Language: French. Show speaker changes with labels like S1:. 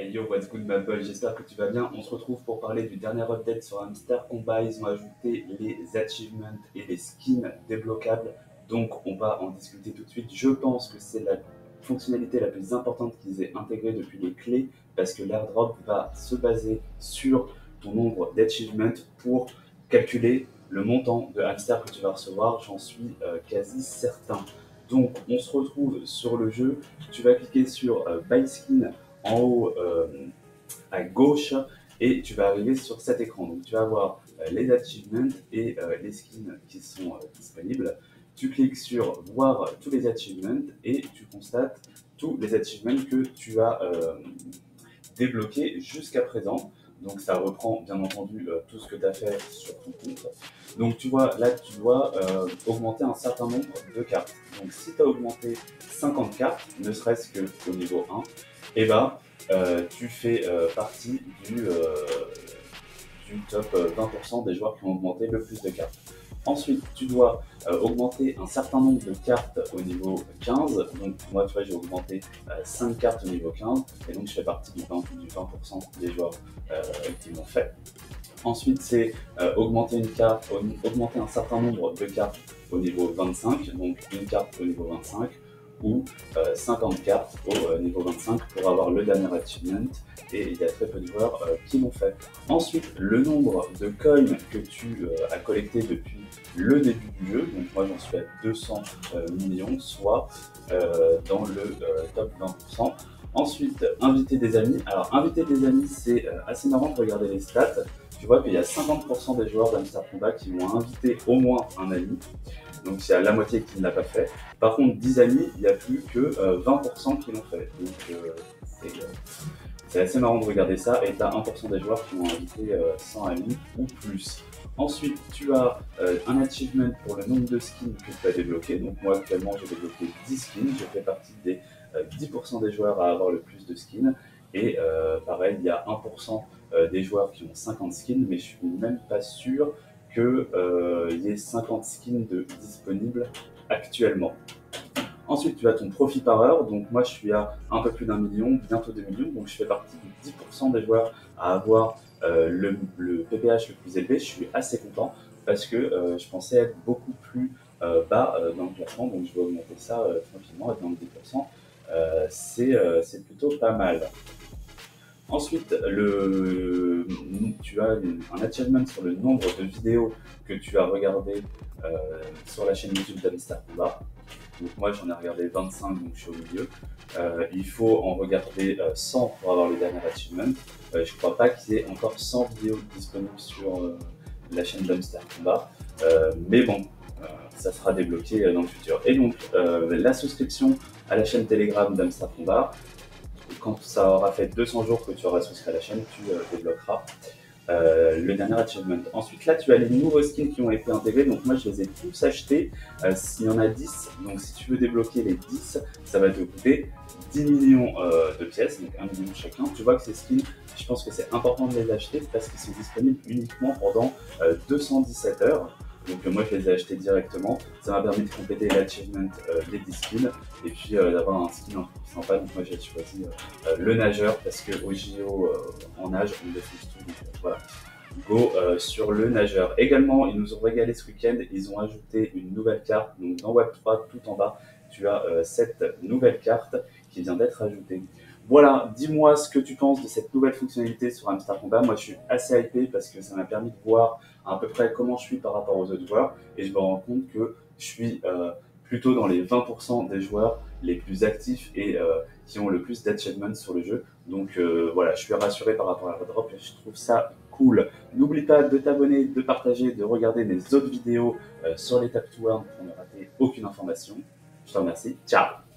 S1: Hey yo, what's good ma boy, j'espère que tu vas bien. On se retrouve pour parler du dernier update sur Hamster Combat. Ils ont ajouté les achievements et les skins débloquables. Donc on va en discuter tout de suite. Je pense que c'est la fonctionnalité la plus importante qu'ils aient intégrée depuis les clés parce que l'airdrop va se baser sur ton nombre d'achievements pour calculer le montant de hamster que tu vas recevoir. J'en suis quasi certain. Donc on se retrouve sur le jeu. Tu vas cliquer sur Buy Skin en haut à gauche et tu vas arriver sur cet écran. Donc tu vas avoir les achievements et les skins qui sont disponibles. Tu cliques sur voir tous les achievements et tu constates tous les achievements que tu as débloqués jusqu'à présent. Donc ça reprend bien entendu tout ce que tu as fait sur ton compte. Donc tu vois, là tu dois augmenter un certain nombre de cartes. Donc si tu as augmenté 50 cartes, ne serait-ce qu'au niveau 1, et ben tu fais partie du top 20% des joueurs qui ont augmenté le plus de cartes. Ensuite, tu dois augmenter un certain nombre de cartes au niveau 15. Donc moi, tu vois, j'ai augmenté 5 cartes au niveau 15. Et donc, je fais partie du 20% des joueurs qui l'ont fait. Ensuite, c'est augmenter un certain nombre de cartes au niveau 25. Donc, une carte au niveau 25 ou 50 cartes au niveau 25 pour avoir le dernier achievement, et il y a très peu de joueurs qui l'ont fait. Ensuite, le nombre de coins que tu as collecté depuis le début du jeu, donc moi j'en suis à 200 millions, soit dans le top 20%. Ensuite, inviter des amis. Alors, inviter des amis, c'est assez marrant de regarder les stats. Tu vois qu'il y a 50% des joueurs d'Hamster Combat qui vont inviter au moins un ami. Donc, il y a la moitié qui ne l'a pas fait. Par contre, 10 amis, il n'y a plus que 20% qui l'ont fait. Donc, c'est assez marrant de regarder ça. Et tu as 1% des joueurs qui ont invité 100 amis ou plus. Ensuite, tu as un achievement pour le nombre de skins que tu as débloqué. Donc, moi, actuellement, j'ai débloqué 10 skins. Je fais partie des 10% des joueurs à avoir le plus de skins. Et pareil, il y a 1% des joueurs qui ont 50 skins, mais je suis même pas sûr qu'il y ait 50 skins disponibles actuellement. Ensuite, tu as ton profit par heure. Donc, moi, je suis à un peu plus d'1 million, bientôt 2 millions. Donc, je fais partie du 10% des joueurs à avoir le PPH le plus élevé. Je suis assez content parce que je pensais être beaucoup plus bas dans le classement. Donc, je vais augmenter ça tranquillement, être dans le 10%. C'est plutôt pas mal. Ensuite, tu as un achievement sur le nombre de vidéos que tu as regardées sur la chaîne YouTube d'Hamster Combat. Donc moi, j'en ai regardé 25, donc je suis au milieu. Il faut en regarder 100 pour avoir le dernier achievement. Je ne crois pas qu'il y ait encore 100 vidéos disponibles sur la chaîne d'Hamster Combat. Mais bon, ça sera débloqué dans le futur. Et donc, la souscription à la chaîne Telegram d'Hamster Combat, quand ça aura fait 200 jours que tu auras souscrit à la chaîne, tu débloqueras le dernier achievement. Ensuite, là, tu as les nouveaux skins qui ont été intégrés. Donc, moi, je les ai tous achetés. S'il y en a 10, donc si tu veux débloquer les 10, ça va te coûter 10 millions de pièces, donc 1 million chacun. Tu vois que ces skins, je pense que c'est important de les acheter parce qu'ils sont disponibles uniquement pendant 217 heures. Donc moi je les ai achetés directement, ça m'a permis de compléter l'achievement des 10 skins et puis d'avoir un skin un peu plus sympa. Donc moi j'ai choisi le nageur parce qu'au JO en nage on défonce tout, donc voilà. Go sur le nageur. Également, ils nous ont régalé ce week-end, ils ont ajouté une nouvelle carte. Donc dans Web3, tout en bas, tu as cette nouvelle carte qui vient d'être ajoutée. Voilà, dis-moi ce que tu penses de cette nouvelle fonctionnalité sur Hamster Combat. Moi, je suis assez hypé parce que ça m'a permis de voir à peu près comment je suis par rapport aux autres joueurs et je me rends compte que je suis plutôt dans les 20% des joueurs les plus actifs et qui ont le plus d'achievements sur le jeu. Donc voilà, je suis rassuré par rapport à la drop et je trouve ça cool. N'oublie pas de t'abonner, de partager, de regarder mes autres vidéos sur les Tap to Earn pour ne rater aucune information. Je te remercie. Ciao!